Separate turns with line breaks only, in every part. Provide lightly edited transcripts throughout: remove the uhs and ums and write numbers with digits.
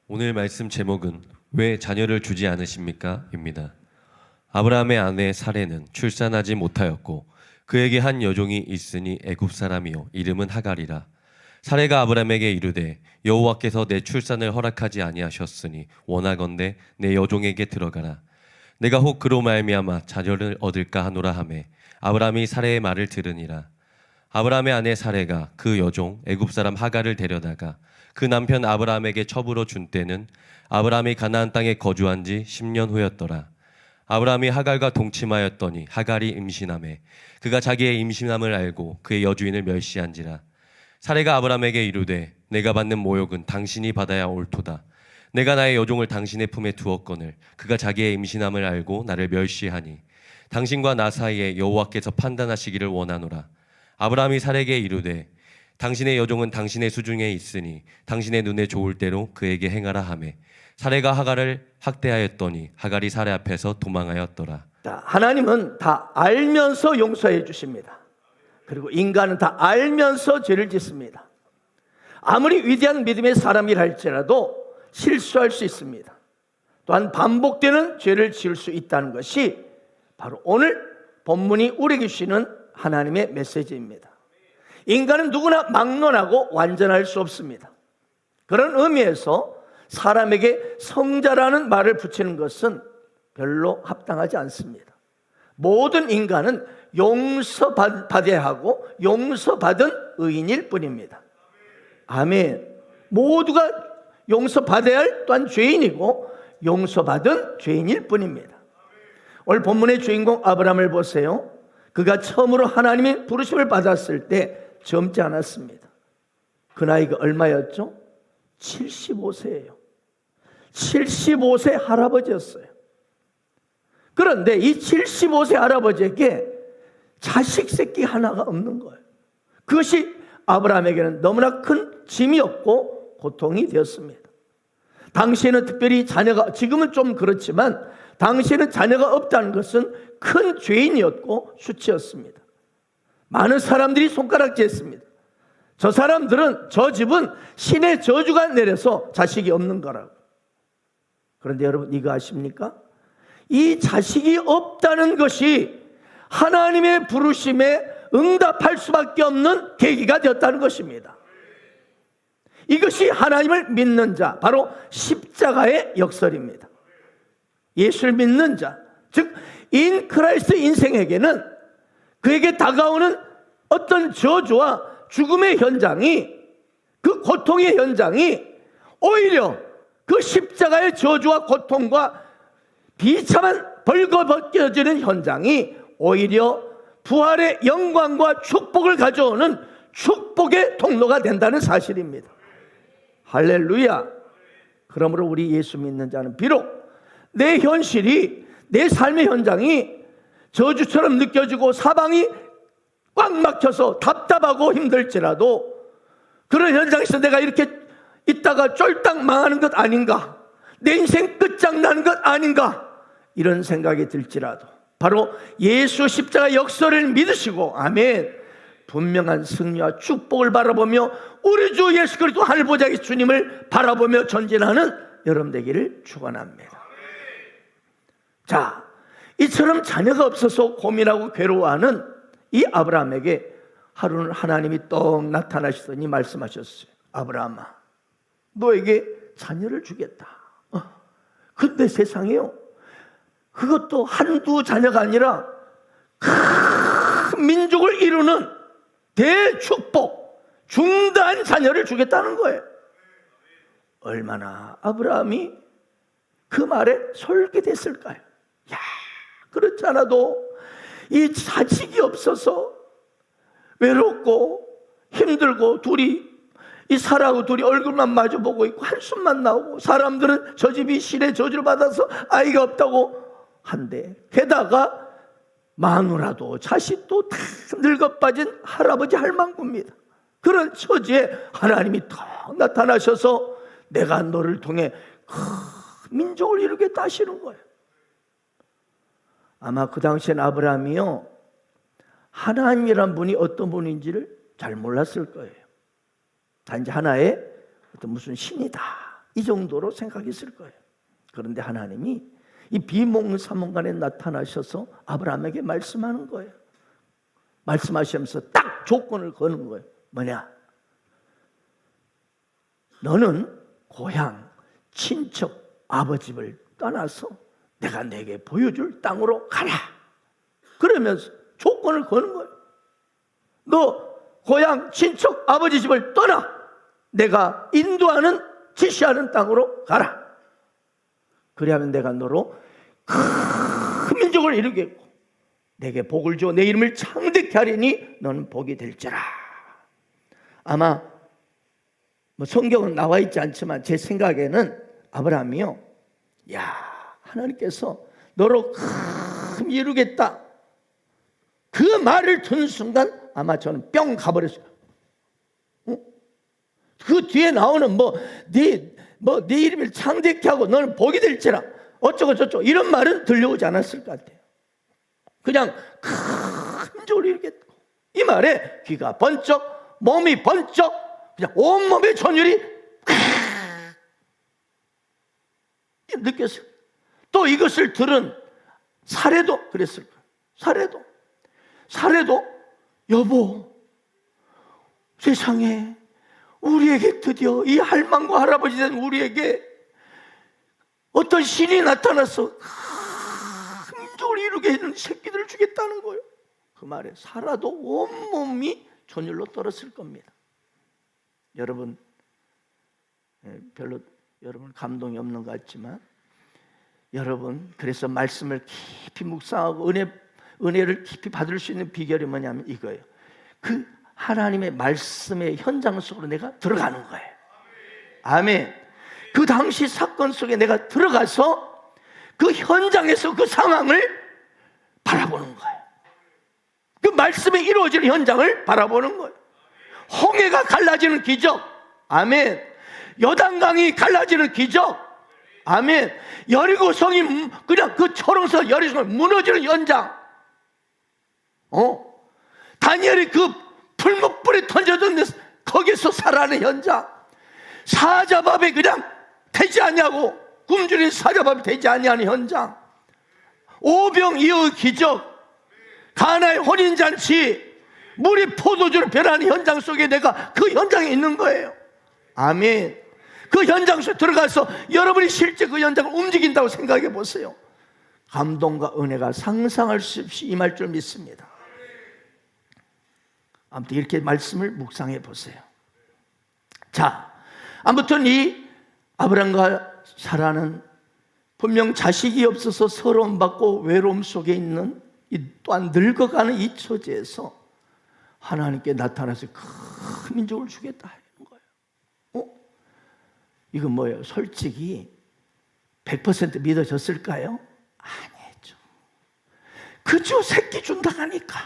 오늘 말씀 제목은 왜 자녀를 주지 않으십니까? 입니다. 아브라함의 아내 사레는 출산하지 못하였고 그에게 한 여종이 있으니 애굽 사람이요 이름은 하갈이라. 사레가 아브라함에게 이르되 여호와께서 내 출산을 허락하지 아니하셨으니 원하건대 내 여종에게 들어가라. 내가 혹 그로 말미암아 자녀를 얻을까 하노라 하매 아브라함이 사레의 말을 들으니라. 아브라함의 아내 사레가 그 여종 애굽 사람 하갈을 데려다가 그 남편 아브라함에게 첩으로 준 때는 아브라함이 가나안 땅에 거주한 지 10년 후였더라. 아브라함이 하갈과 동침하였더니 하갈이 임신하매 그가 자기의 임신함을 알고 그의 여주인을 멸시한지라. 사레가 아브라함에게 이르되 내가 받는 모욕은 당신이 받아야 옳도다. 내가 나의 여종을 당신의 품에 두었거늘 그가 자기의 임신함을 알고 나를 멸시하니 당신과 나 사이에 여호와께서 판단하시기를 원하노라. 아브라함이 사레에게 이르되 당신의 여종은 당신의 수중에 있으니 당신의 눈에 좋을 대로 그에게 행하라 하매 사레가 하갈을 학대하였더니 하갈이 사레 앞에서 도망하였더라.
하나님은 다 알면서 용서해 주십니다. 그리고 인간은 다 알면서 죄를 짓습니다. 아무리 위대한 믿음의 사람이라 할지라도 실수할 수 있습니다. 또한 반복되는 죄를 지을 수 있다는 것이 바로 오늘 본문이 우리에게 주시는 하나님의 메시지입니다. 인간은 누구나 막론하고 완전할 수 없습니다. 그런 의미에서 사람에게 성자라는 말을 붙이는 것은 별로 합당하지 않습니다. 모든 인간은 용서받아야 하고 용서받은 의인일 뿐입니다. 아멘. 모두가 용서받아야 할 또한 죄인이고 용서받은 죄인일 뿐입니다. 오늘 본문의 주인공 아브라함을 보세요. 그가 처음으로 하나님의 부르심을 받았을 때 젊지 않았습니다. 그 나이가 얼마였죠? 75세예요. 75세 할아버지였어요. 그런데 이 75세 할아버지에게 자식 새끼 하나가 없는 거예요. 그것이 아브라함에게는 너무나 큰 짐이었고 고통이 되었습니다. 당시에는 특별히 자녀가, 지금은 좀 그렇지만 당시에는 자녀가 없다는 것은 큰 죄인이었고 수치였습니다. 많은 사람들이 손가락질했습니다. 저 사람들은, 저 집은 신의 저주가 내려서 자식이 없는 거라고. 그런데 여러분 이거 아십니까? 이 자식이 없다는 것이 하나님의 부르심에 응답할 수밖에 없는 계기가 되었다는 것입니다. 이것이 하나님을 믿는 자, 바로 십자가의 역설입니다. 예수를 믿는 자, 즉 인 크라이스트 인생에게는 그에게 다가오는 어떤 저주와 죽음의 현장이, 그 고통의 현장이 오히려 그 십자가의 저주와 고통과 비참한 벌거벗겨지는 현장이 오히려 부활의 영광과 축복을 가져오는 축복의 통로가 된다는 사실입니다. 할렐루야. 그러므로 우리 예수 믿는 자는 비록 내 현실이, 내 삶의 현장이 저주처럼 느껴지고 사방이 꽉 막혀서 답답하고 힘들지라도 그런 현장에서 내가 이렇게 있다가 쫄딱 망하는 것 아닌가, 내 인생 끝장나는 것 아닌가, 이런 생각이 들지라도 바로 예수 십자가 역설을 믿으시고 아멘, 분명한 승리와 축복을 바라보며 우리 주 예수 그리스도 하늘 보좌의 주님을 바라보며 전진하는 여러분 되기를 축원합니다. 자, 이처럼 자녀가 없어서 고민하고 괴로워하는 이 아브라함에게 하루는 하나님이 떡 나타나시더니 말씀하셨어요. 아브라함아, 너에게 자녀를 주겠다. 근데 세상에요, 그것도 한두 자녀가 아니라 큰 민족을 이루는 대축복, 중대한 자녀를 주겠다는 거예요. 얼마나 아브라함이 그 말에 솔깃했을까요? 야, 그렇지 않아도 이 자식이 없어서 외롭고 힘들고 둘이, 이 사라하고 둘이 얼굴만 마주보고 있고 한숨만 나오고 사람들은 저 집이 신의 저주를 받아서 아이가 없다고 한데, 게다가 마누라도 자식도 다 늙어 빠진 할아버지 할망구입니다. 그런 처지에 하나님이 더 나타나셔서 내가 너를 통해 큰 민족을 이루겠다 하시는 거예요. 아마 그 당시엔 아브라함이요, 하나님이란 분이 어떤 분인지를 잘 몰랐을 거예요. 단지 하나의 어떤 무슨 신이다, 이 정도로 생각했을 거예요. 그런데 하나님이 이 비몽사몽간에 나타나셔서 아브라함에게 말씀하는 거예요. 말씀하시면서 딱 조건을 거는 거예요. 뭐냐? 너는 고향, 친척, 아버지 집을 떠나서 내가 내게 보여줄 땅으로 가라. 그러면서 조건을 거는 거예요. 너 고향, 친척, 아버지 집을 떠나 내가 인도하는, 지시하는 땅으로 가라. 그리하면 내가 너로 큰 민족을 이루겠고 내게 복을 줘 내 이름을 창대케 하리니 너는 복이 될지라. 아마 뭐 성경은 나와 있지 않지만 제 생각에는 아브라함이요, 야, 하나님께서 너로 큰 이루겠다, 그 말을 듣는 순간 아마 저는 뿅 가버렸어요. 그 뒤에 나오는 네 이름을 창대케 하고 너는 복이 될지라 어쩌고 저쩌고 이런 말은 들려오지 않았을 것 같아요. 그냥 큰 민족을 이루겠다, 이 말에 귀가 번쩍, 몸이 번쩍, 그냥 온몸의 전율이 느꼈어요. 또 이것을 들은 사례도 그랬을 거예요. 사례도 여보, 세상에 우리에게 드디어 이 할망과 할아버지 된 우리에게 어떤 신이 나타나서 큰 민족을 이루게 하는 새끼들을 주겠다는 거예요. 그 말에 사라도 온몸이 전율로 떨었을 겁니다. 여러분, 별로 여러분 감동이 없는 것 같지만, 여러분, 그래서 말씀을 깊이 묵상하고 은혜를 깊이 받을 수 있는 비결이 뭐냐면 이거예요. 그 하나님의 말씀의 현장 속으로 내가 들어가는 거예요. 아멘. 그 당시 사건 속에 내가 들어가서 그 현장에서 그 상황을 바라보는 거예요. 그 말씀이 이루어지는 현장을 바라보는 거예요. 홍해가 갈라지는 기적, 아멘. 요단강이 갈라지는 기적, 아멘. 여리고성이 그냥 그 초롱성 여리고성이 무너지는 현장, 다니엘이 그 풀무불에 던져둔 거기서 살아가는 현장, 사자밥이 그냥 되지 않냐고 굶주린 사자밥이 되지 않냐는 현장, 오병이어의 기적, 가나의 혼인잔치, 물이 포도주로 변하는 현장 속에 내가 그 현장에 있는 거예요. 아멘. 그 현장 속에 들어가서 여러분이 실제 그 현장을 움직인다고 생각해 보세요. 감동과 은혜가 상상할 수 없이 임할 줄 믿습니다. 아무튼 이렇게 말씀을 묵상해 보세요. 자, 아무튼 이 아브람과 사라는 분명 자식이 없어서 서러움 받고 외로움 속에 있는 이 또한 늙어가는 이 처지에서 하나님께 나타나서 큰 민족을 주겠다 하는 거예요. 이건 뭐예요? 솔직히 100% 믿어졌을까요? 아니죠. 그저 새끼 준다 하니까,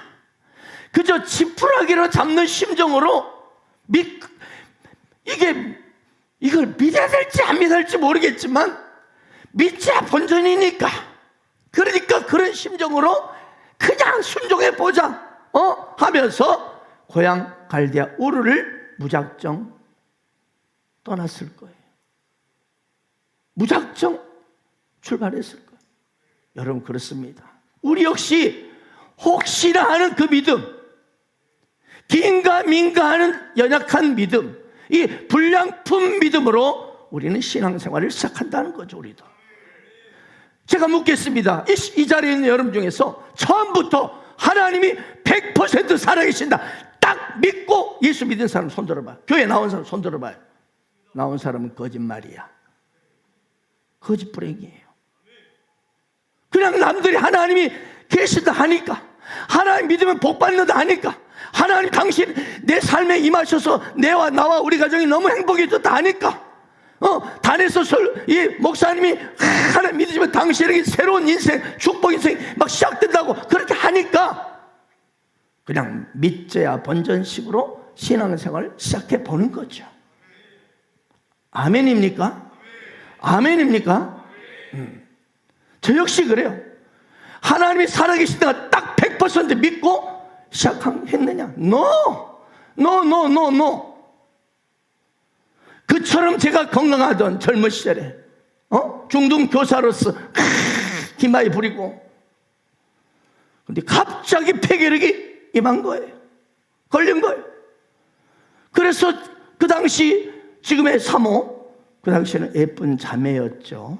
그저 지푸라기로 잡는 심정으로 이걸 믿어야 될지 안 믿어야 될지 모르겠지만 믿자 본전이니까, 그러니까 그런 심정으로 그냥 순종해 보자 하면서 고향 갈대아 우르를 무작정 떠났을 거예요. 무작정 출발했을 거예요. 여러분, 그렇습니다. 우리 역시 혹시나 하는 그 믿음, 긴가민가 하는 연약한 믿음, 이 불량품 믿음으로 우리는 신앙생활을 시작한다는 거죠. 우리도. 제가 묻겠습니다. 이 자리에 있는 여러분 중에서 처음부터 하나님이 100% 살아계신다 딱 믿고 예수 믿은 사람 손 들어봐요. 교회 나온 사람 손 들어봐요. 나온 사람은 거짓말이야. 거짓부랭이에요. 그냥 남들이 하나님이 계시다 하니까, 하나님 믿으면 복 받는다 하니까, 하나님 당신 내 삶에 임하셔서 나와 우리 가정이 너무 행복해졌다 하니까, 단에서 이 목사님이 하나님 믿으시면 당신에게 새로운 인생, 축복 인생 막 시작된다고 그렇게 하니까 그냥 믿져야 본전식으로 신앙생활을 시작해 보는 거죠. 아멘입니까? 아멘입니까? 저 역시 그래요. 하나님이 살아계시다가 딱 100% 믿고 시작했느냐? No. 그처럼 제가 건강하던 젊은 시절에 중등 교사로서 기마에 부리고, 근데 갑자기 폐결핵이 임한 거예요. 걸린 거예요. 그래서 그 당시 지금의 사모, 그 당시에는 예쁜 자매였죠.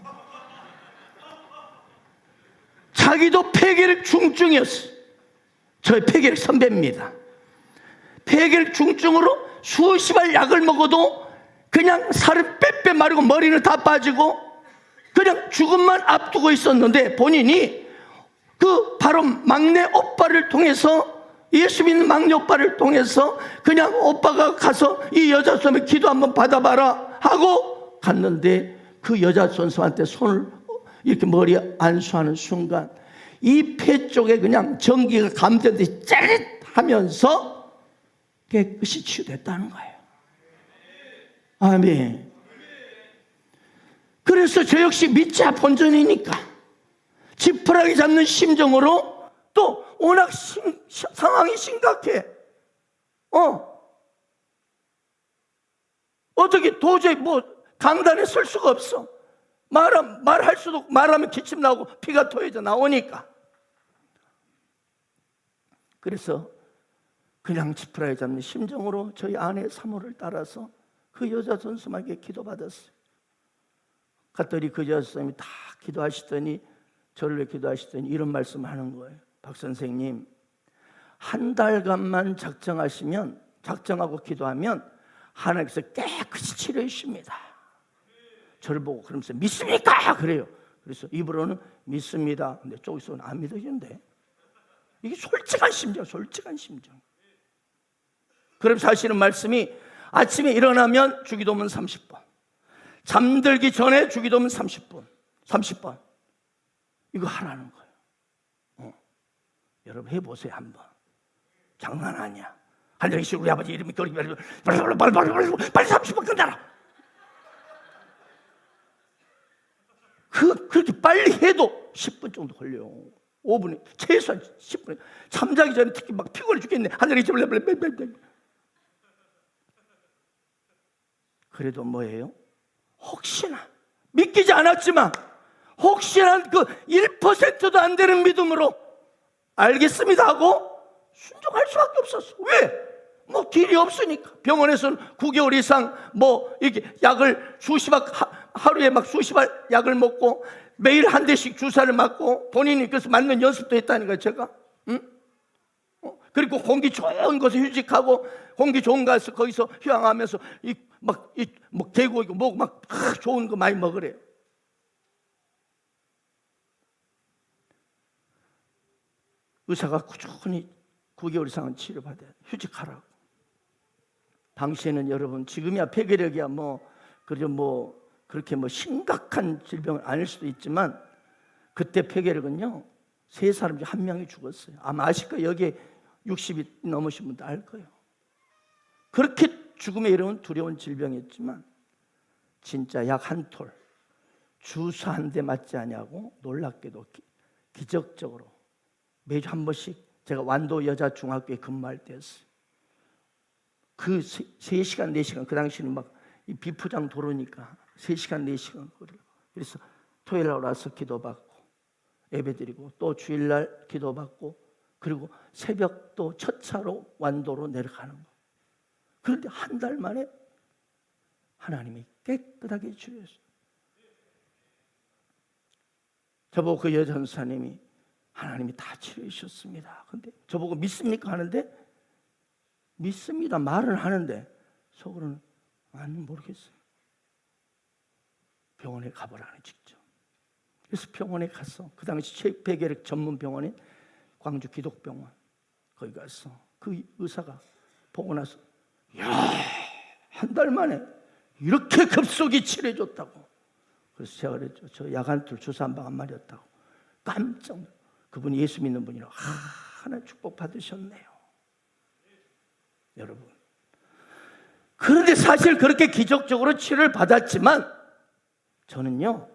자기도 폐결핵 중증이었어요. 저희 폐결핵 선배입니다. 폐결핵 중증으로 수십 알 약을 먹어도 그냥 살은 빼빼 마르고 머리는 다 빠지고 그냥 죽음만 앞두고 있었는데, 본인이 그 바로 막내 오빠를 통해서, 예수 믿는 막내 오빠를 통해서 그냥 오빠가 가서 이 여자 선생님 기도 한번 받아봐라 하고 갔는데, 그 여자 선생님한테 손을 이렇게 머리에 안수하는 순간 이 폐 쪽에 그냥 전기가 감전듯이 짜릿하면서 깨끗이 치유됐다는 거예요. 아멘. 그래서 저 역시 믿자 본전이니까 지푸라기 잡는 심정으로, 또 워낙 상황이 심각해. 어떻게 도저히 뭐 강단에 설 수가 없어. 말할 수도 없고, 말하면 기침 나오고 피가 토해져 나오니까. 그래서 그냥 지푸라기 잡는 심정으로 저희 아내 사모를 따라서 그 여자 선생님에게 기도받았어요. 갔더니 그 여자 선생님이 다 기도하시더니, 저를 위해 기도하시더니 이런 말씀을 하는 거예요. 박 선생님, 한 달간만 작정하고 기도하면 하나님께서 깨끗이 치료해 주십니다. 저를 보고 그러면서 믿습니까? 그래요. 그래서 입으로는 믿습니다. 근데 쪽에서는 안 믿어지는데, 이게 솔직한 심정. 그래서 하시는 말씀이, 아침에 일어나면 주기도문 30번, 잠들기 전에 주기도문 30번 이거 하라는 거예요. 여러분 해보세요 한번. 장난 아니야. 하늘에 계신 우리 아버지 이름이 빨리 30번 끝나라. 그렇게 빨리 해도 10분 정도 걸려요. 5분에 최소한 10분에. 잠자기 전에 특히 막 피곤해 죽겠네. 하늘에 계신 그래도 뭐예요? 혹시나 믿기지 않았지만 혹시나 그 1%도 안 되는 믿음으로 알겠습니다 하고 순종할 수밖에 없었어. 왜? 뭐 길이 없으니까. 병원에서는 9개월 이상 뭐 이렇게 약을 하루에 막 수십알 약을 먹고 매일 한 대씩 주사를 맞고, 본인이 그래서 맞는 연습도 했다니까요 제가. 그리고 공기 좋은 곳에 휴직하고, 공기 좋은 곳에서 거기서 휴양하면서 뭐 개고 있고 뭐 막 좋은 거 많이 먹으래요. 의사가 꾸준히 9개월 이상은 치료받아야 휴직하라고. 당시에는 여러분, 지금이야 폐결핵이야 그렇게 심각한 질병은 아닐 수도 있지만, 그때 폐결핵은요 3사람 중 1명이 죽었어요. 아마 아실 거예요. 여기에 60이 넘으신 분도 알 거예요. 그렇게 죽음에 이르는 두려운 질병이었지만, 진짜 약 한 톨 주사 한 대 맞지 않냐고 놀랍게도 기적적으로 매주 한 번씩, 제가 완도 여자 중학교에 근무할 때였어요. 그 3시간 4시간, 그 당시는 막 이 비포장 도로니까 3시간 4시간 거리고, 그래서 토요일 날 와서 기도받고 예배드리고, 또 주일날 기도받고, 그리고 새벽 또 첫 차로 완도로 내려가는 거. 그런데 한 달 만에 하나님이 깨끗하게 치료했어요. 저보고 그 여자 전사님이 하나님이 다 치료해 주셨습니다. 근데 저보고 믿습니까? 하는데, 믿습니다 말은 하는데 속으로는 나는 모르겠어요. 병원에 가보라는 직접. 그래서 병원에 가서, 그 당시 폐결핵 전문 병원인 광주 기독병원, 거기 가서 그 의사가 보고 나서, 야, 한 달 만에 이렇게 급속히 치료해줬다고. 그래서 제가 그랬죠. 저 약 한 톨 주사 한 방 안 맞았다고. 깜짝 놀랐어요. 그분이 예수 믿는 분이라고. 하나님 축복 받으셨네요. 여러분, 그런데 사실 그렇게 기적적으로 치료를 받았지만, 저는요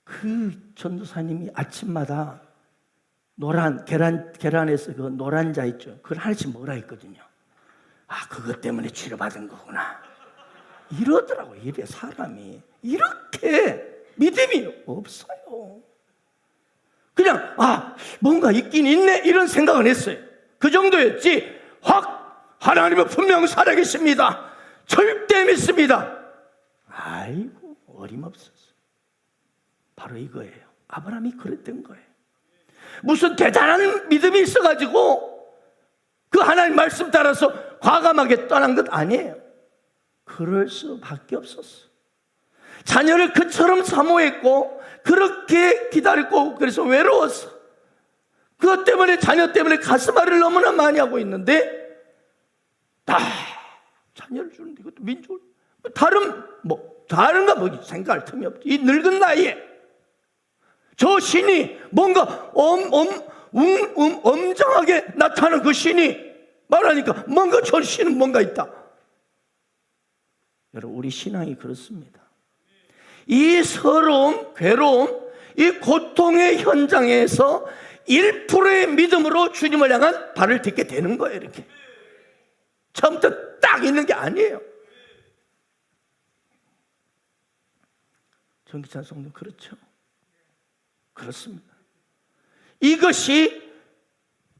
그 전도사님이 아침마다 계란에서 그 노란 자 있죠, 그걸 하나씩 먹으라 했거든요. 그것 때문에 치료받은 거구나. 이러더라고. 이래 사람이 이렇게 믿음이 없어요. 그냥 뭔가 있긴 있네 이런 생각은 했어요. 그 정도였지 확 하나님은 분명 살아계십니다, 절대 믿습니다. 아이고 어림없었어. 바로 이거예요. 아브라함이 그랬던 거예요. 무슨 대단한 믿음이 있어가지고 그 하나님 말씀 따라서 과감하게 떠난 것 아니에요. 그럴 수밖에 없었어. 자녀를 그처럼 사모했고 그렇게 기다렸고 그래서 외로웠어. 그것 때문에 자녀 때문에 가슴앓이를 너무나 많이 하고 있는데 자녀를 주는데 이것도 민족을 다른 거 뭐 생각할 틈이 없지. 이 늙은 나이에 저 신이 뭔가 엄정하게 나타나는 그 신이 말하니까 뭔가 저 신은 뭔가 있다. 여러분 우리 신앙이 그렇습니다. 이 서러움, 괴로움, 이 고통의 현장에서 1%의 믿음으로 주님을 향한 발을 딛게 되는 거예요. 이렇게 처음부터 딱 있는 게 아니에요. 전기찬 성도 그렇죠? 그렇습니다. 이것이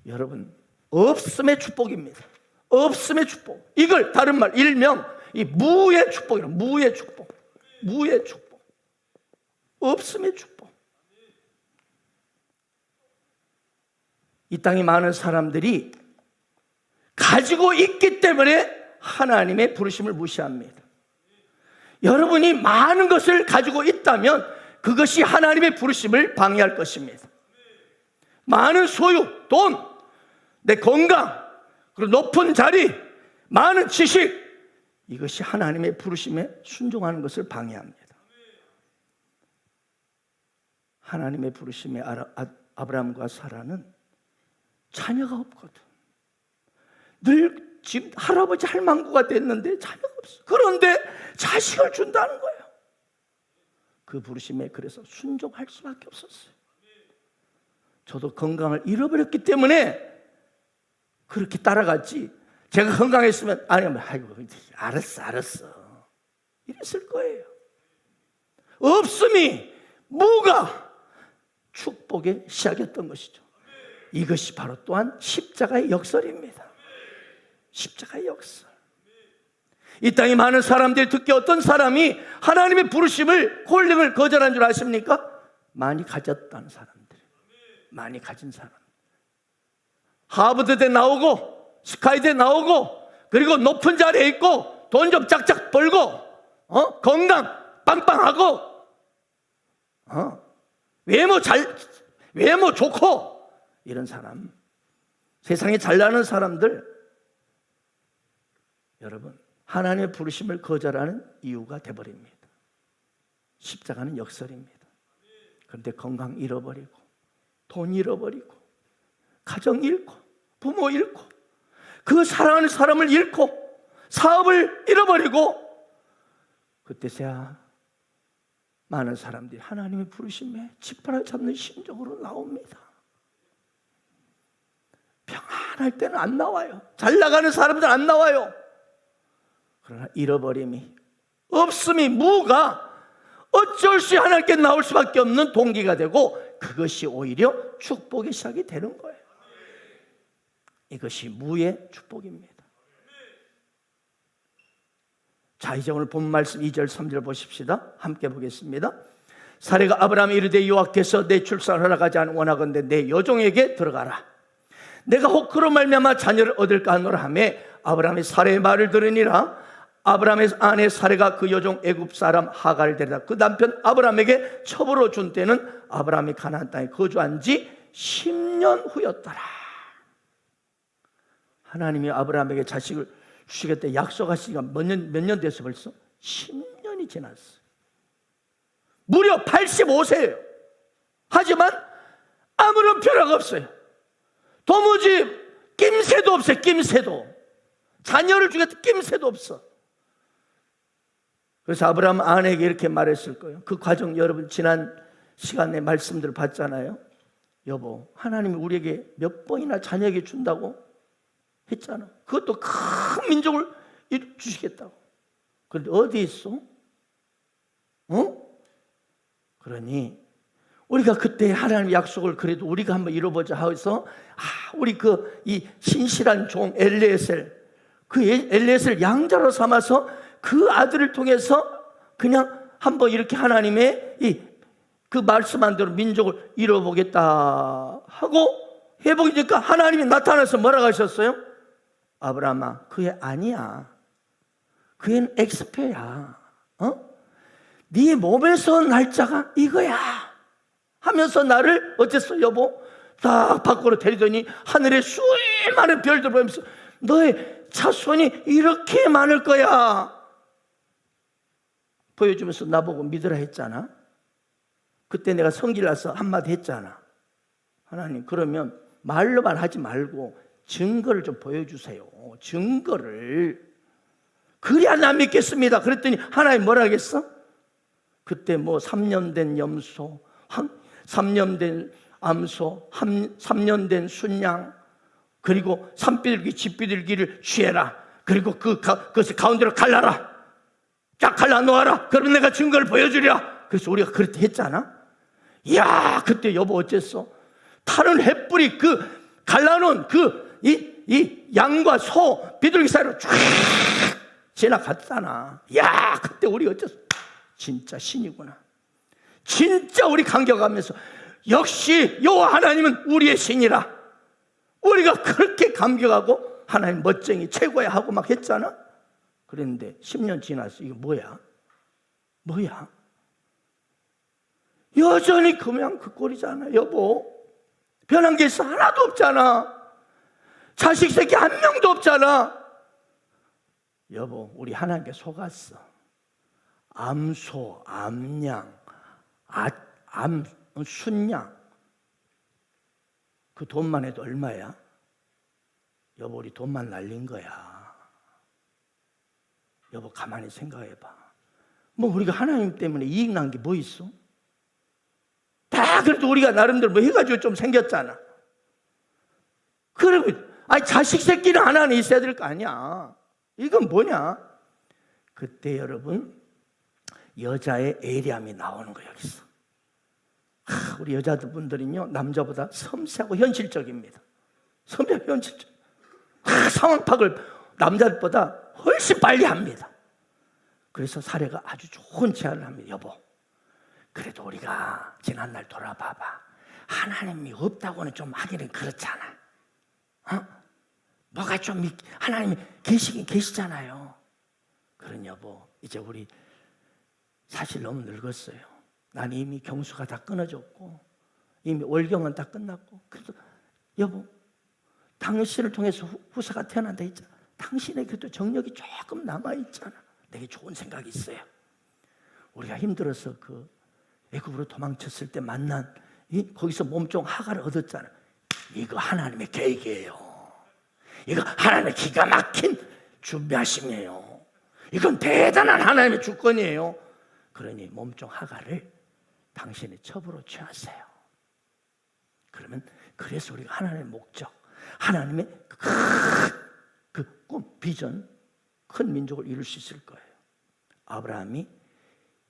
여러분 없음의 축복입니다. 없음의 축복. 이걸 다른 말 일명 이 무의 축복이라. 무의 축복. 무의 축복. 없음의 축복. 이 땅에 많은 사람들이 가지고 있기 때문에 하나님의 부르심을 무시합니다. 여러분이 많은 것을 가지고 있다면 그것이 하나님의 부르심을 방해할 것입니다. 많은 소유, 돈, 내 건강, 그리고 높은 자리, 많은 지식, 이것이 하나님의 부르심에 순종하는 것을 방해합니다. 하나님의 부르심에 아브라함과 사라는 자녀가 없거든. 늘 지금 할아버지 할망구가 됐는데 자녀가 없어. 그런데 자식을 준다는 거예요. 그 부르심에 그래서 순종할 수밖에 없었어요. 저도 건강을 잃어버렸기 때문에 그렇게 따라갔지. 제가 건강했으면 아이고 알았어 이랬을 거예요. 없음이 무가 축복의 시작이었던 것이죠. 이것이 바로 또한 십자가의 역설입니다. 십자가의 역설. 이 땅에 많은 사람들이 듣기 어떤 사람이 하나님의 부르심을 콜링을 거절한 줄 아십니까? 많이 가졌다는 사람들, 많이 가진 사람. 하버드대 나오고 스카이대 나오고 그리고 높은 자리에 있고 돈 좀 짝짝 벌고 건강 빵빵하고 외모 좋고 이런 사람, 세상에 잘나는 사람들, 여러분 하나님의 부르심을 거절하는 이유가 되어버립니다. 십자가는 역설입니다. 그런데 건강 잃어버리고 돈 잃어버리고 가정 잃고 부모 잃고 그 사랑하는 사람을 잃고 사업을 잃어버리고 그때서야 많은 사람들이 하나님의 부르심에 짓밟아 잡는 심정으로 나옵니다. 평안할 때는 안 나와요. 잘 나가는 사람들은 안 나와요. 그러나 잃어버림이, 없음이, 무가 어쩔 수 없이 하나님께 나올 수밖에 없는 동기가 되고 그것이 오히려 축복의 시작이 되는 거예요. 이것이 무의 축복입니다. 자, 이제 오늘 본 말씀 2절 3절 보십시다. 함께 보겠습니다. 사례가 아브라함이 이르되 여호와께서 내 출산을 허락하지 원하건대 내 여종에게 들어가라. 내가 혹 그로 말미암아 자녀를 얻을까 하노라 하며 아브라함이 사례의 말을 들으니라. 아브라함의 아내 사례가 그 여종 애굽 사람 하갈을 데려다 그 남편 아브라함에게 첩으로 준 때는 아브라함이 가나안 땅에 거주한 지 10년 후였더라. 하나님이 아브라함에게 자식을 주시겠다 약속하시니까 몇 년 됐어 벌써? 10년이 지났어. 무려 85세예요. 하지만 아무런 변화가 없어요. 도무지 낌새도 없어요. 낌새도. 자녀를 주겠다 낌새도 없어. 그래서 아브라함 아내에게 이렇게 말했을 거예요. 그 과정 여러분 지난 시간에 말씀들을 봤잖아요. 여보, 하나님이 우리에게 몇 번이나 자녀에게 준다고 했잖아. 그것도 큰 민족을 주시겠다고. 그런데 어디 있어? 그러니 우리가 그때 하나님 약속을 그래도 우리가 한번 이뤄보자 해서 우리 이 신실한 종 엘리에셀, 그 엘리에셀 양자로 삼아서 그 아들을 통해서 그냥 한번 이렇게 하나님의 그 말씀한 대로 민족을 이뤄보겠다 하고 해보니까 하나님이 나타나서 뭐라고 하셨어요? 아브라함아, 그 애 아니야. 그 애는 엑스페야. 네 몸에서 날짜가 이거야 하면서 나를 어쨌어 여보? 딱 밖으로 데리더니 하늘에 수많은 별들 보면서 너의 자손이 이렇게 많을 거야 보여주면서 나보고 믿으라 했잖아. 그때 내가 성질나서 한마디 했잖아. 하나님, 그러면 말로만 하지 말고 증거를 좀 보여주세요. 증거를. 그래야 나 믿겠습니다. 그랬더니 하나님 뭐라 하겠어? 그때 3년 된 염소, 3년 된 암소, 3년 된 순양, 그리고 산비둘기, 집비둘기를 취해라. 그리고 그것을 가운데로 갈라라. 쫙 갈라 놓아라. 그러면 내가 증거를 보여주리라. 그래서 우리가 그렇게 했잖아. 이야, 그때 여보 어쨌어? 타는 횃불이 갈라놓은 이 양과 소, 비둘기 사이로 쫙 지나갔잖아. 야, 그때 우리 어째서 진짜 신이구나. 진짜 우리 감격하면서 역시 여호와 하나님은 우리의 신이라. 우리가 그렇게 감격하고 하나님 멋쟁이 최고야 하고 막 했잖아. 그랬는데 10년 지났어. 이거 뭐야? 여전히 그냥 그 꼴이잖아. 여보, 변한 게 있어? 하나도 없잖아. 자식 새끼 한 명도 없잖아. 여보, 우리 하나님께 속았어. 암소, 암양, 순양, 그 돈만 해도 얼마야? 여보, 우리 돈만 날린 거야. 여보, 가만히 생각해봐. 우리가 하나님 때문에 이익 난 게 뭐 있어? 다 그래도 우리가 나름대로 해가지고 좀 생겼잖아. 그리고 자식 새끼는 하나는 있어야 될 거 아니야. 이건 뭐냐? 그때 여러분, 여자의 예리함이 나오는 거예요. 여기서 우리 여자분들은요, 남자보다 섬세하고 현실적입니다. 현실적. 상황 파악을 남자들보다 훨씬 빨리 합니다. 그래서 사례가 아주 좋은 제안을 합니다. 여보, 그래도 우리가 지난날 돌아봐봐. 하나님이 없다고는 좀 하기는 그렇잖아. 뭐가 좀 하나님이 계시긴 계시잖아요. 그런 여보, 이제 우리 사실 너무 늙었어요. 난 이미 경수가 다 끊어졌고 이미 월경은 다 끝났고, 그래서 여보, 당신을 통해서 후사가 태어난다 했잖아. 당신의 그래도 정력이 조금 남아있잖아. 내게 좋은 생각이 있어요. 우리가 힘들어서 애굽으로 도망쳤을 때 만난 거기서 몸종 하가를 얻었잖아. 이거 하나님의 계획이에요. 이거 하나님의 기가 막힌 준비하심이에요. 이건 대단한 하나님의 주권이에요. 그러니 몸종 하가를 당신의 첩으로 취하세요. 그러면 그래서 우리가 하나님의 목적, 하나님의 꿈, 비전, 큰 민족을 이룰 수 있을 거예요. 아브라함이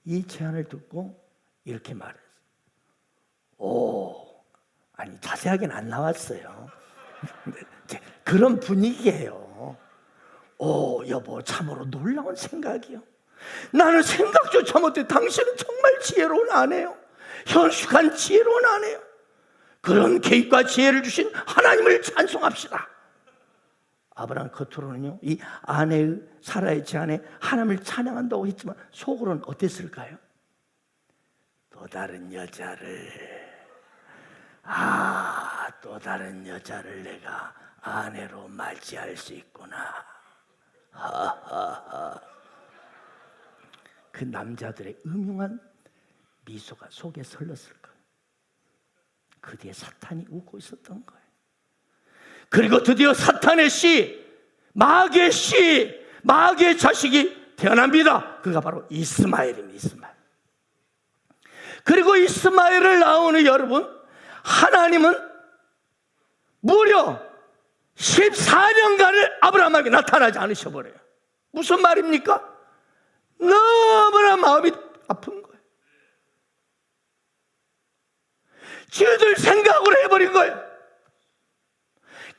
이 제안을 듣고 이렇게 말했어요. 자세하게는 안 나왔어요. 그런 분위기예요. 여보, 참으로 놀라운 생각이요. 나는 생각조차 못해. 당신은 정말 지혜로운 아내요. 현숙한 지혜로운 아내요. 그런 계획과 지혜를 주신 하나님을 찬송합시다. 아브라함 겉으로는요, 이 아내의 사라의 제안에 하나님을 찬양한다고 했지만 속으로는 어땠을까요? 또 다른 여자를 내가 아내로 맞이할 수 있구나. 그 남자들의 음흉한 미소가 속에 설렀을 거예요. 그 뒤에 사탄이 웃고 있었던 거예요. 그리고 드디어 사탄의 마귀의 자식이 태어납니다. 그가 바로 이스마엘입니다. 이스마엘. 그리고 이스마엘을 낳은 여러분, 하나님은 무려 14년간을 아브라함에게 나타나지 않으셔버려요. 무슨 말입니까? 너무나 마음이 아픈 거예요. 지어들 생각으로 해버린 거예요.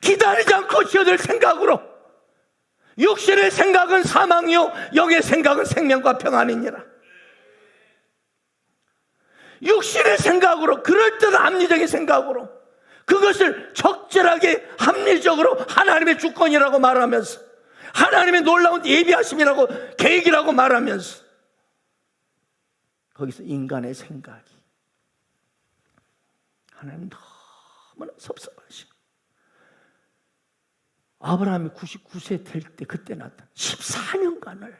기다리지 않고 지어들 생각으로. 육신의 생각은 사망이요 영의 생각은 생명과 평안이니라. 육신의 생각으로, 그럴듯한 합리적인 생각으로, 그것을 적절하게 합리적으로 하나님의 주권이라고 말하면서, 하나님의 놀라운 예비하심이라고, 계획이라고 말하면서, 거기서 인간의 생각이, 하나님 너무나 섭섭하시고, 아브라함이 99세 될 때 그때 나타난 14년간을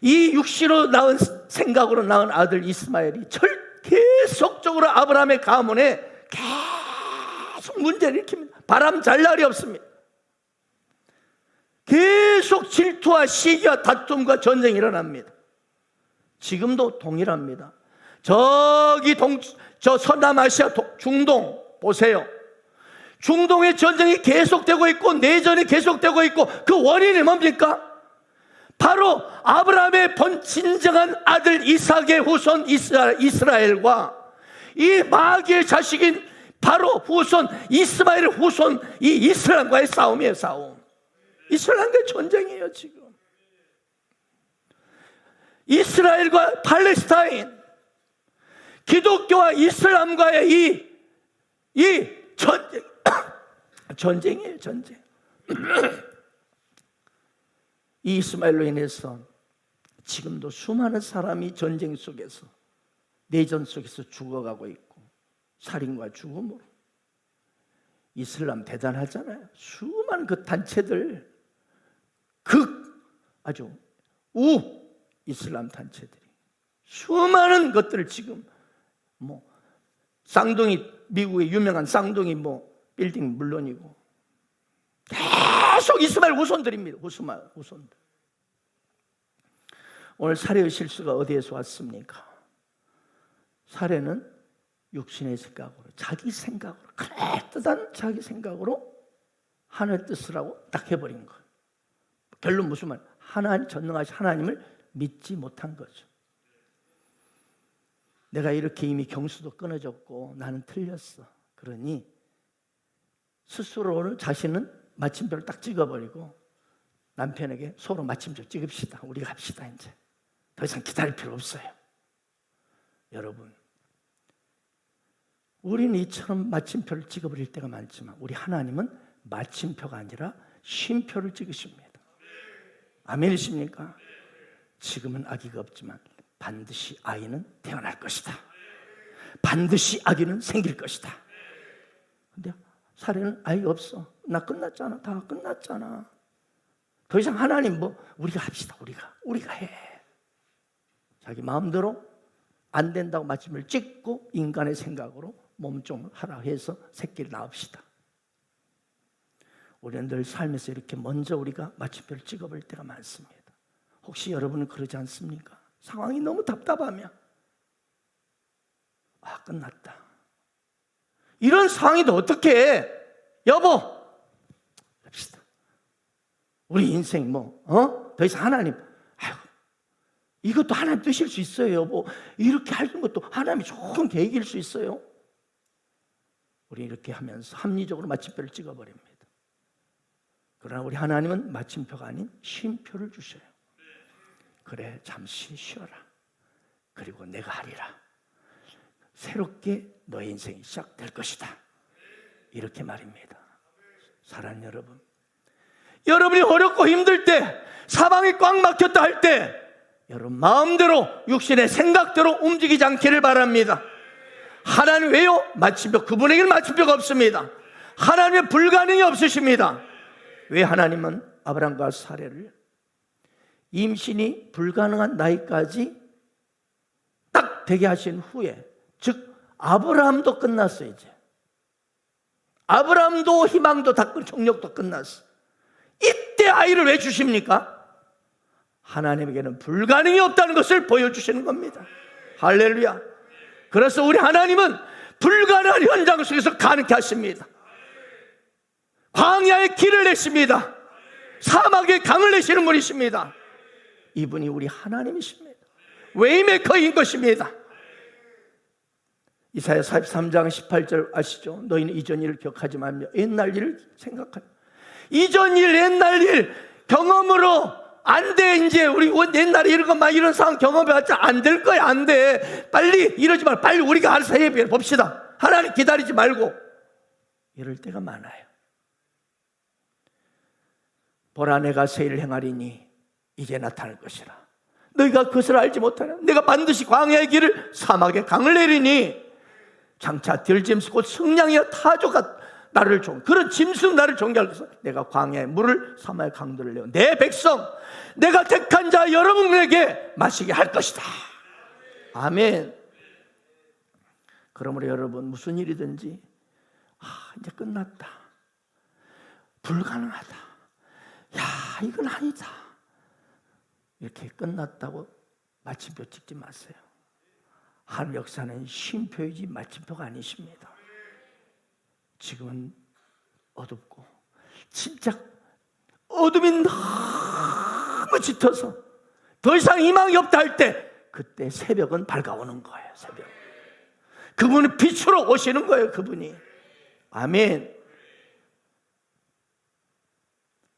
이 육신으로 낳은 생각으로 낳은 아들 이스마엘이 계속적으로 아브라함의 가문에 계속 문제를 일으킵니다. 바람 잘 날이 없습니다. 계속 질투와 시기와 다툼과 전쟁이 일어납니다. 지금도 동일합니다. 저 서남아시아 중동 보세요. 중동의 전쟁이 계속되고 있고 내전이 계속되고 있고, 그 원인이 뭡니까? 바로 아브라함의 진정한 아들 이삭의 후손 이스라엘과 이 마귀의 자식인 바로 후손 이스마엘의 후손 이 이슬람과의 싸움이에요. 싸움. 이슬람과의 전쟁이에요. 지금 이스라엘과 팔레스타인, 기독교와 이슬람과의 이 전쟁, 전쟁이에요. 전쟁. 이 이스마엘로 인해서 지금도 수많은 사람이 전쟁 속에서, 내전 속에서 죽어가고 있고, 살인과 죽음으로. 이슬람 대단하잖아요. 수많은 그 단체들, 아주 이슬람 단체들이 수많은 것들을 지금 쌍둥이, 미국의 유명한 쌍둥이 빌딩 물론이고 계속 이스마엘 후손들입니다. 후손들. 오늘 살해의 실수가 어디에서 왔습니까? 살해는 육신의 생각으로, 자기 생각으로, 그럴듯한 자기 생각으로 하나님의 뜻을 하고 딱 해버린 거예요. 결론 무슨 말? 하나님, 전능하신 하나님을 믿지 못한 거죠. 내가 이렇게 이미 경수도 끊어졌고 나는 틀렸어. 그러니 스스로는, 자신은 마침표를 딱 찍어버리고 남편에게 서로 마침표 찍읍시다. 우리 갑시다. 이제 더 이상 기다릴 필요 없어요. 여러분, 우리는 이처럼 마침표를 찍어버릴 때가 많지만 우리 하나님은 마침표가 아니라 쉼표를 찍으십니다. 아멘이십니까? 지금은 아기가 없지만 반드시 아이는 태어날 것이다. 반드시 아기는 생길 것이다. 근데 살해는 아이가 없어. 나 끝났잖아. 다 끝났잖아. 더 이상 하나님 우리가 합시다. 우리가 해. 자기 마음대로 안 된다고 마침을 찍고 인간의 생각으로 몸종을 하라 해서 새끼를 낳읍시다. 우리는 늘 삶에서 이렇게 먼저 우리가 마침표를 찍어볼 때가 많습니다. 혹시 여러분은 그러지 않습니까? 상황이 너무 답답하면 끝났다. 이런 상황인데 어떻게 해? 여보, 합시다. 우리 인생 더 이상 하나님, 이것도 하나님 뜻일 수 있어요, 여보. 이렇게 하는 것도 하나님이 좋은 계획일 수 있어요. 우리 이렇게 하면서 합리적으로 마침표를 찍어버립니다. 그러나 우리 하나님은 마침표가 아닌 쉼표를 주셔요. 그래, 잠시 쉬어라. 그리고 내가 하리라. 새롭게 너의 인생이 시작될 것이다. 이렇게 말입니다. 사랑하는 여러분, 여러분이 어렵고 힘들 때, 사방이 꽉 막혔다 할 때 여러분 마음대로 육신의 생각대로 움직이지 않기를 바랍니다. 하나님 왜요? 마침표, 그분에게는 마침표가 없습니다. 하나님의 불가능이 없으십니다. 왜 하나님은 아브라함과 사례를 임신이 불가능한 나이까지 딱 되게 하신 후에, 즉 아브라함도 끝났어. 이제 아브라함도 희망도 다 정력도 끝났어. 이때 아이를 왜 주십니까? 하나님에게는 불가능이 없다는 것을 보여주시는 겁니다. 할렐루야. 그래서 우리 하나님은 불가능한 현장 속에서 가능케 하십니다. 광야에 길을 내십니다. 사막에 강을 내시는 분이십니다. 이분이 우리 하나님이십니다. 웨이메이커인 것입니다. 이사야 43장 18절 아시죠? 너희는 이전 일을 기억하지 말며 옛날 일을 생각하라. 이전 일, 옛날 일 경험으로 안 돼. 이제 우리 옛날에 이런 것만 이런 상황 경험해봤자 안 될 거야. 안 돼. 빨리 이러지 말고 빨리 우리가 알아서 해봅시다. 하나님 기다리지 말고. 이럴 때가 많아요. 보라, 내가 새 일을 행하리니 이제 나타날 것이라. 너희가 그것을 알지 못하냐. 내가 반드시 광야의 길을 사막에 강을 내리니 장차 들짐승 곧 승냥이와 타조가 나를 그런 짐승 나를 존경할 것이다. 내가 광야의 물을 사막의 강들을 내어 내 백성 내가 택한 자 여러분에게 마시게 할 것이다. 아멘. 그러므로 여러분, 무슨 일이든지 이제 끝났다, 불가능하다, 야 이건 아니다, 이렇게 끝났다고 마침표 찍지 마세요. 하늘 역사는 쉼표이지 마침표가 아니십니다. 지금은 어둡고 진짜 어둠이 너무 짙어서 더 이상 희망이 없다 할 때, 그때 새벽은 밝아오는 거예요. 새벽. 그분은 빛으로 오시는 거예요. 그분이. 아멘.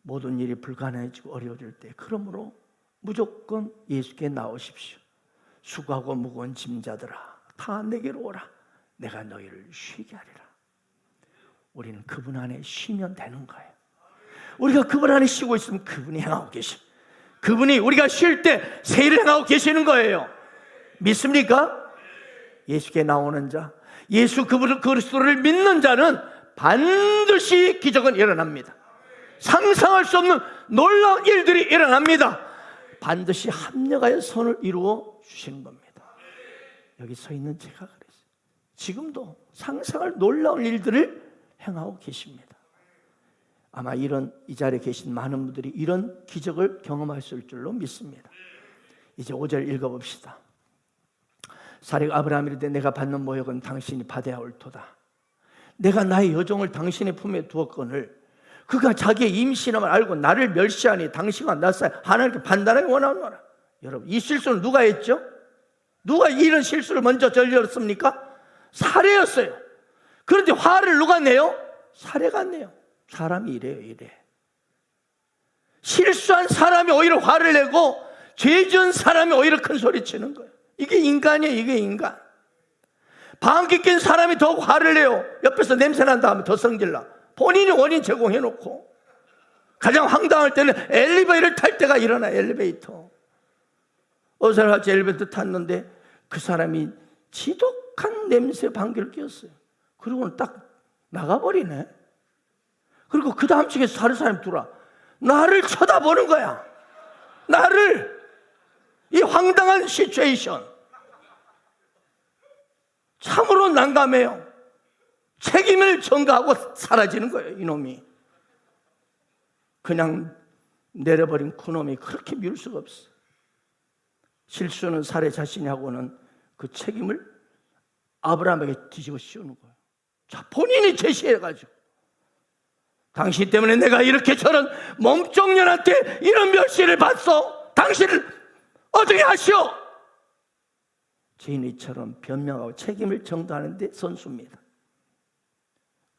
모든 일이 불가능해지고 어려워질 때, 그러므로 무조건 예수께 나오십시오. 수고하고 무거운 짐자들아 다 내게로 오라. 내가 너희를 쉬게 하리라. 우리는 그분 안에 쉬면 되는 거예요. 우리가 그분 안에 쉬고 있으면 그분이 행하고 계시. 그분이 우리가 쉴 때 새 일을 행하고 계시는 거예요. 믿습니까? 예수께 나오는 자, 예수 그리스도를 믿는 자는 반드시 기적은 일어납니다. 상상할 수 없는 놀라운 일들이 일어납니다. 반드시 합력하여 선을 이루어 주시는 겁니다. 여기 서 있는 제가 그랬어요. 지금도 상상할 놀라운 일들을 행하고 계십니다. 아마 이 자리에 계신 많은 분들이 이런 기적을 경험하실 줄로 믿습니다. 이제 5절 읽어봅시다. 사례가 아브라함이 이르되 내가 받는 모욕은 당신이 받아야 옳도다. 내가 나의 여종을 당신의 품에 두었거늘 그가 자기의 임신함을 알고 나를 멸시하니 당신과 나 사이 하나님께 판단하기 원하노라. 여러분, 이 실수는 누가 했죠? 누가 이런 실수를 먼저 저질렀습니까? 사례였어요. 그런데 화를 누가 내요? 사례가 내요. 사람이 이래요. 이래. 실수한 사람이 오히려 화를 내고 죄 지은 사람이 오히려 큰 소리 치는 거예요. 이게 인간이에요. 이게 인간. 방귀 낀 사람이 더 화를 내요. 옆에서 냄새 난다 하면 더 성질나. 본인이 원인 제공해놓고. 가장 황당할 때는 엘리베이터를 탈 때가 일어나. 엘리베이터. 어느 사람 같이 엘리베이터 탔는데 그 사람이 지독한 냄새 방귀를 뀌었어요. 그리고는 딱 나가버리네. 그리고 그 다음 층에서 다른 사람이 들어와. 나를 쳐다보는 거야. 나를. 이 황당한 시츄에이션. 참으로 난감해요. 책임을 전가하고 사라지는 거예요. 이놈이. 그냥 내려버린 그놈이 그렇게 미울 수가 없어. 실수는 사례 자신이 하고는 그 책임을 아브라함에게 뒤집어 씌우는 거예요. 자, 본인이 제시해가지고 당신 때문에 내가 이렇게 저런 몸종년한테 이런 멸시를 받소. 당신을 어떻게 하시오? 죄인이처럼 변명하고 책임을 정당하는 데 선수입니다.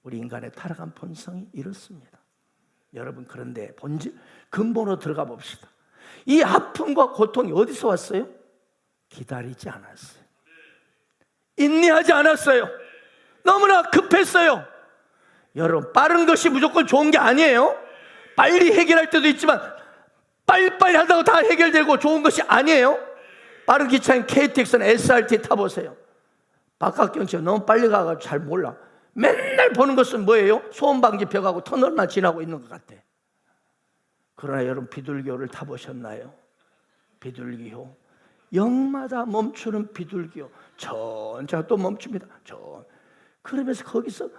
우리 인간의 타락한 본성이 이렇습니다. 여러분, 그런데 본질 근본으로 들어가 봅시다. 이 아픔과 고통이 어디서 왔어요? 기다리지 않았어요. 인내하지 않았어요. 너무나 급했어요. 여러분, 빠른 것이 무조건 좋은 게 아니에요. 빨리 해결할 때도 있지만 빨리빨리 하다가 다 해결되고 좋은 것이 아니에요. 빠른 기차인 KTX나 SRT 타보세요. 박학경 씨가 너무 빨리 가가지고 잘 몰라. 맨날 보는 것은 뭐예요? 소음방지 벽하고 터널만 지나고 있는 것 같아. 그러나 여러분, 비둘기호를 타보셨나요? 비둘기호. 역마다 멈추는 비둘기호. 천천히 또 멈춥니다. 그러면서 거기서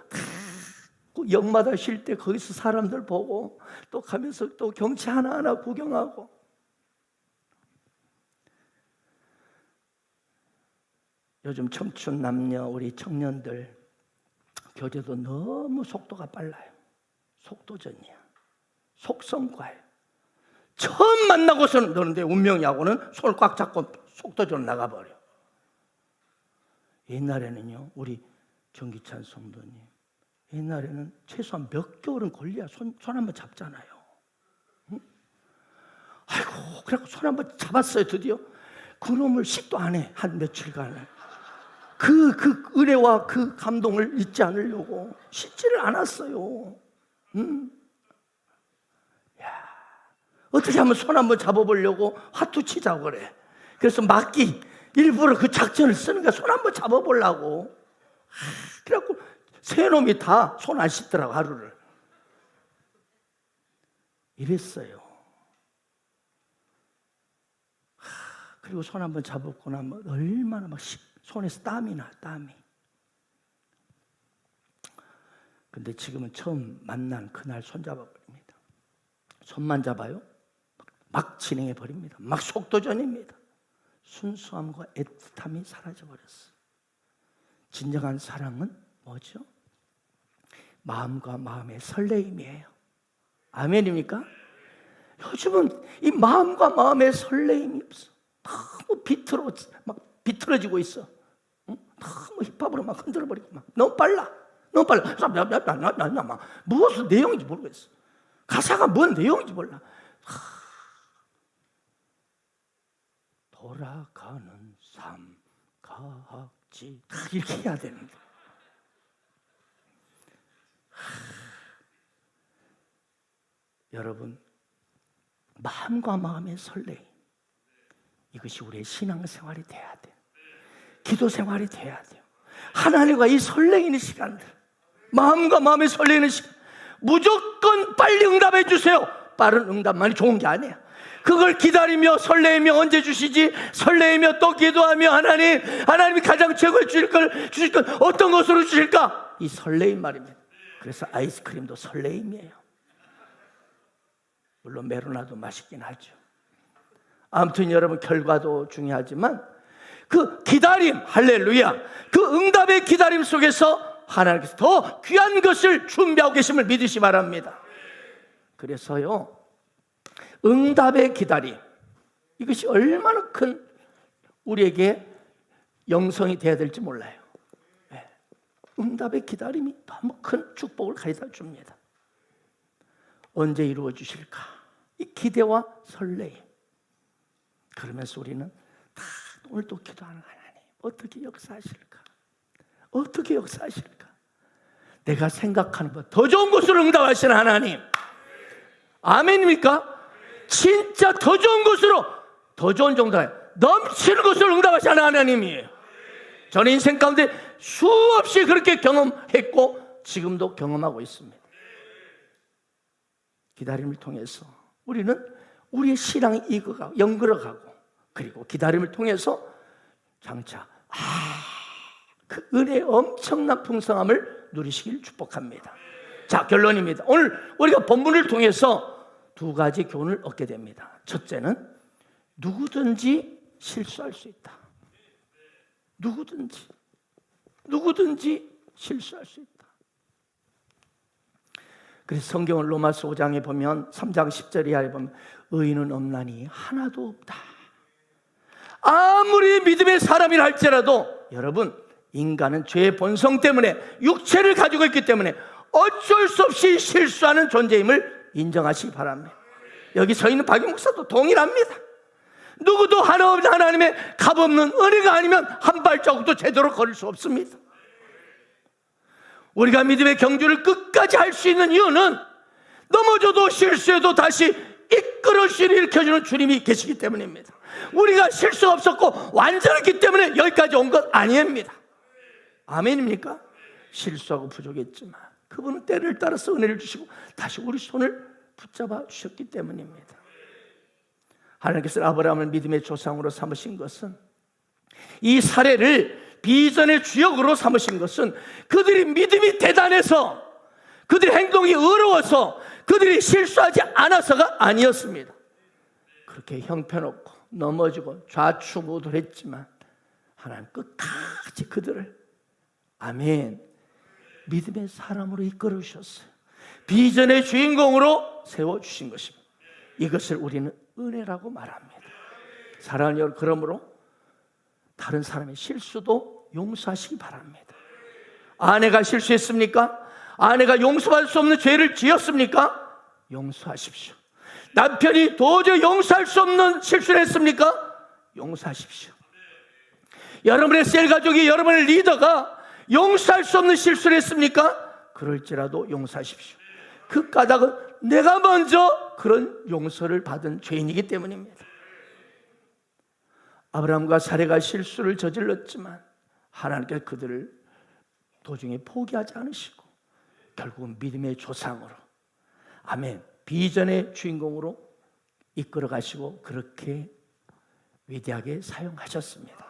역마다 쉴 때 거기서 사람들 보고 또 가면서 또 경치 하나하나 구경하고. 요즘 청춘 남녀 우리 청년들 교제도 너무 속도가 빨라요. 속도전이야. 속성과예요. 처음 만나고서는 너는데 운명이하고는 손을 꽉 잡고 속도적으로 나가버려. 옛날에는요, 우리 정기찬 성도님, 옛날에는 최소한 몇 개월은 걸려야 손 한번 잡잖아요. 응? 아이고, 그래갖고 손 한번 잡았어요, 드디어. 그놈을 식도 안 해, 한 며칠간을. 그 은혜와 그 감동을 잊지 않으려고 씻지를 않았어요. 응? 어떻게 하면 손 한번 잡아보려고 화투 치자고 그래. 그래서 막기 일부러 그 작전을 쓰는 거야. 손 한번 잡아보려고. 그래갖고 세 놈이 다 손 안 씻더라고, 하루를. 이랬어요. 그리고 손 한번 잡았고 나면 얼마나 막 손에서 땀이 나, 땀이. 근데 지금은 처음 만난 그날 손 잡아버립니다. 손만 잡아요. 막 진행해 버립니다. 막 속도전입니다. 순수함과 애틋함이 사라져버렸어요. 진정한 사랑은 뭐죠? 마음과 마음의 설레임이에요. 아멘입니까? 요즘은 이 마음과 마음의 설레임이 없어. 너무 비틀어지고 있어. 너무 힙합으로 막 흔들어버리고 막 너무 빨라. 막 무엇을 내용인지 모르겠어. 가사가 뭔 내용인지 몰라. 돌아가는 삶 같이 이렇게 해야 되는데. 여러분, 마음과 마음의 설레임, 이것이 우리의 신앙생활이 돼야 돼요. 기도생활이 돼야 돼요. 하나님과 이 설레이는 시간들, 마음과 마음의 설레이는 시간, 무조건 빨리 응답해 주세요. 빠른 응답만이 좋은 게 아니에요. 그걸 기다리며 설레이며 언제 주시지? 설레이며 또 기도하며 하나님이 가장 최고의 주실 걸 어떤 것으로 주실까? 이 설레임 말입니다. 그래서 아이스크림도 설레임이에요. 물론 메로나도 맛있긴 하죠. 아무튼 여러분, 결과도 중요하지만 그 기다림, 할렐루야, 그 응답의 기다림 속에서 하나님께서 더 귀한 것을 준비하고 계심을 믿으시 바랍니다. 그래서요, 응답의 기다림, 이것이 얼마나 큰 우리에게 영성이 되어야 될지 몰라요. 응답의 기다림이 너무 큰 축복을 가져다 줍니다. 언제 이루어 주실까? 이 기대와 설레임. 그러면서 우리는 다 오늘 또 기도하는 하나님, 어떻게 역사하실까? 어떻게 역사하실까? 내가 생각하는 것 더 좋은 것으로 응답하시는 하나님. 아멘입니까? 진짜 더 좋은 것으로, 더 좋은 정도에 넘치는 것으로 응답하시는 하나님이에요. 저는 인생 가운데 수없이 그렇게 경험했고 지금도 경험하고 있습니다. 기다림을 통해서 우리는 우리의 신앙이 익어가고 연결어가고, 그리고 기다림을 통해서 장차 그 은혜의 엄청난 풍성함을 누리시길 축복합니다. 자, 결론입니다. 오늘 우리가 본문을 통해서 두 가지 교훈을 얻게 됩니다. 첫째는 누구든지 실수할 수 있다. 누구든지 실수할 수 있다. 그래서 성경을 로마서 5장에 보면 3장 10절 이하에 보면 의인은 없나니 하나도 없다. 아무리 믿음의 사람이라 할지라도 여러분, 인간은 죄의 본성 때문에 육체를 가지고 있기 때문에 어쩔 수 없이 실수하는 존재임을 인정하시기 바랍니다. 여기 서 있는 박영 목사도 동일합니다. 누구도 하나님의 값없는 은혜가 아니면 한 발자국도 제대로 걸을 수 없습니다. 우리가 믿음의 경주를 끝까지 할 수 있는 이유는 넘어져도 실수해도 다시 이끌어 주시고 일으켜주는 주님이 계시기 때문입니다. 우리가 실수가 없었고 완전했기 때문에 여기까지 온 것 아닙니다. 아멘입니까? 실수하고 부족했지만 그분은 때를 따라서 은혜를 주시고 다시 우리 손을 붙잡아 주셨기 때문입니다. 하나님께서 아브라함을 믿음의 조상으로 삼으신 것은, 이 사례를 비전의 주역으로 삼으신 것은 그들이 믿음이 대단해서, 그들의 행동이 의로워서, 그들이 실수하지 않아서가 아니었습니다. 그렇게 형편없고 넘어지고 좌충우돌했지만 하나님 끝까지 그들을 아멘 믿음의 사람으로 이끌어 주셨어요. 비전의 주인공으로 세워주신 것입니다. 이것을 우리는 은혜라고 말합니다. 사랑하는 여러분, 그러므로 다른 사람의 실수도 용서하시기 바랍니다. 아내가 실수했습니까? 아내가 용서할 수 없는 죄를 지었습니까? 용서하십시오. 남편이 도저히 용서할 수 없는 실수를 했습니까? 용서하십시오. 여러분의 셀 가족이, 여러분의 리더가 용서할 수 없는 실수를 했습니까? 그럴지라도 용서하십시오. 그 까닭은 내가 먼저 그런 용서를 받은 죄인이기 때문입니다. 아브라함과 사레가 실수를 저질렀지만 하나님께서 그들을 도중에 포기하지 않으시고 결국은 믿음의 조상으로, 아멘, 비전의 주인공으로 이끌어 가시고 그렇게 위대하게 사용하셨습니다.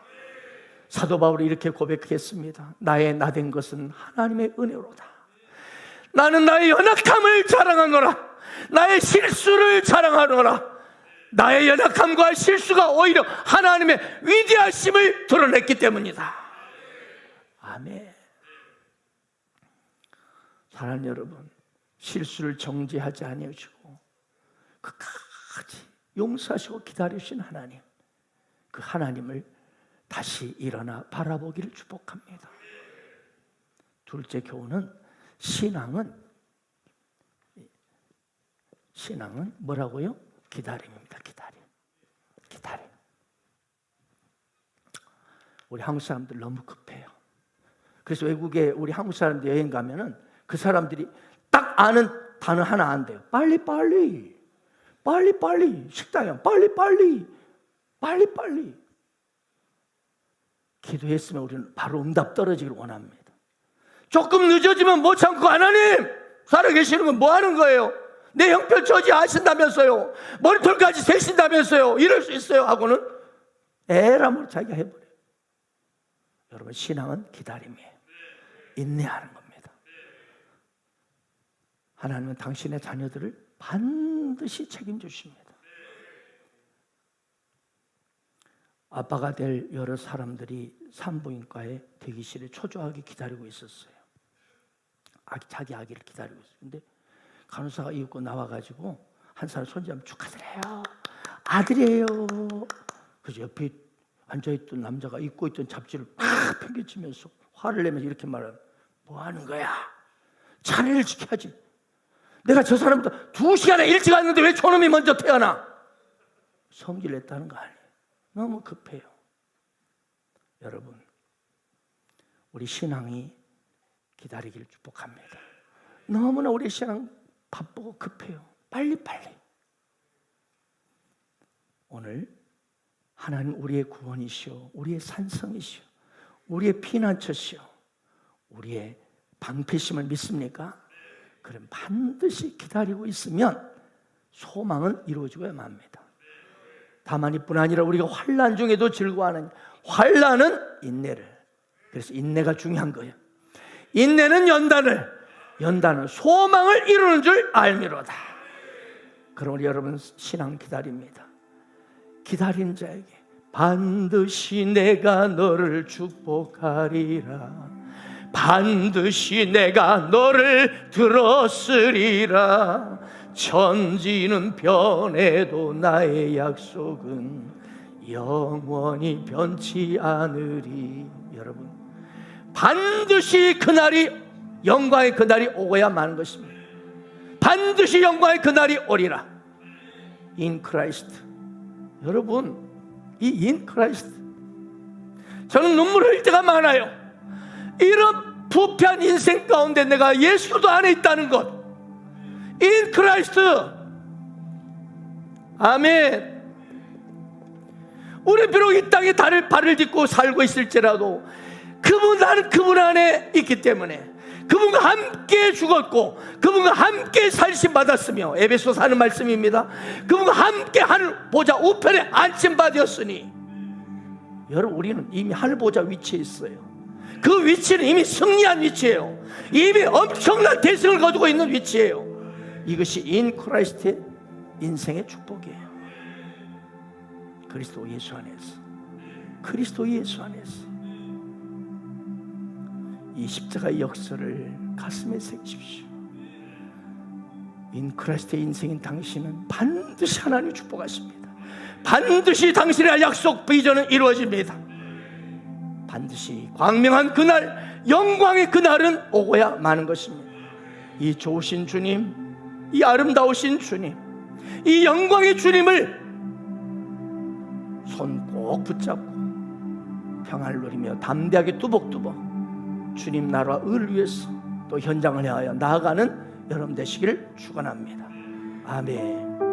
사도 바울이 이렇게 고백했습니다. 나의 나된 것은 하나님의 은혜로다. 나는 나의 연약함을 자랑하노라. 나의 실수를 자랑하노라. 나의 연약함과 실수가 오히려 하나님의 위대하심을 드러냈기 때문이다. 아멘. 사랑하는 여러분, 실수를 정죄하지 아니하시고 끝까지 용서하시고 기다리신 하나님, 그 하나님을 다시 일어나 바라보기를 축복합니다. 둘째 교훈은 신앙은 뭐라고요? 기다림입니다. 기다림. 우리 한국 사람들 너무 급해요. 그래서 외국에 우리 한국 사람들 여행 가면은 그 사람들이 딱 아는 단어 하나 안 돼요. 빨리 식당에 빨리. 기도했으면 우리는 바로 응답 떨어지기를 원합니다. 조금 늦어지면 못 참고, 하나님 살아계시는 건 뭐 하는 거예요? 내 형편 처지 아신다면서요, 머리털까지 세신다면서요, 이럴 수 있어요 하고는 에라면 자기가 해버려요. 여러분, 신앙은 기다림이에요. 인내하는 겁니다. 하나님은 당신의 자녀들을 반드시 책임주십니다. 아빠가 될 여러 사람들이 산부인과에 대기실에 초조하게 기다리고 있었어요. 자기 아기를 기다리고 있어요. 근데 간호사가 입고 나와가지고 한 사람 손잡으면 축하드려요, 아들이에요. 그래서 옆에 앉아있던 남자가 입고 있던 잡지를 팍 팽개치면서 화를 내면서 이렇게 말하면, 뭐 하는 거야? 자리를 지켜야지. 내가 저 사람보다 2시간에 일찍 왔는데 왜 저놈이 먼저 태어나? 성질 냈다는 거 아니에요. 너무 급해요. 여러분, 우리 신앙이 기다리기를 축복합니다. 너무나 우리 신앙 바쁘고 급해요. 빨리. 오늘 하나님 우리의 구원이시오, 우리의 산성이시오, 우리의 피난처시오, 우리의 방패심을 믿습니까? 그럼 반드시 기다리고 있으면 소망은 이루어지고야 합니다. 다만 이뿐 아니라 우리가 환난 중에도 즐거워하는, 환난은 인내를, 그래서 인내가 중요한 거예요. 인내는 연단은 소망을 이루는 줄 알미로다. 그럼 우리 여러분 신앙 기다립니다. 기다린 자에게 반드시 내가 너를 축복하리라, 반드시 내가 너를 들었으리라, 천지는 변해도 나의 약속은 영원히 변치 않으리. 여러분, 반드시 그날이, 영광의 그날이 오고야 마는 것입니다. 반드시 영광의 그날이 오리라. In Christ. 여러분, 이 In Christ, 저는 눈물 흘릴 때가 많아요. 이런 부패한 인생 가운데 내가 예수 그리스도 안에 있다는 것, In Christ. 아멘. 우리 비록 이 땅에 발을 딛고 살고 있을지라도 나는 그분 안에 있기 때문에, 그분과 함께 죽었고 그분과 함께 살심받았으며, 에베소서 하는 말씀입니다. 그분과 함께 하늘 보좌 우편에 안심받았으니, 여러분, 우리는 이미 하늘 보좌 위치에 있어요. 그 위치는 이미 승리한 위치예요. 이미 엄청난 대승을 거두고 있는 위치예요. 이것이 인 크라이스트의 인생의 축복이에요. 그리스도 예수 안에서, 그리스도 예수 안에서 이 십자가의 역사를 가슴에 새기십시오. 인 크리스트의 인생인 당신은 반드시 하나님 축복하십니다. 반드시 당신의 약속 비전은 이루어집니다. 반드시 광명한 그날, 영광의 그날은 오고야 마는 것입니다. 이 좋으신 주님, 이 아름다우신 주님, 이 영광의 주님을 손 꼭 붙잡고 평안을 누리며 담대하게 뚜벅뚜벅 주님 나라와 의를 위해서 또 현장을 향하여 나아가는 여러분 되시기를 축원합니다. 아멘.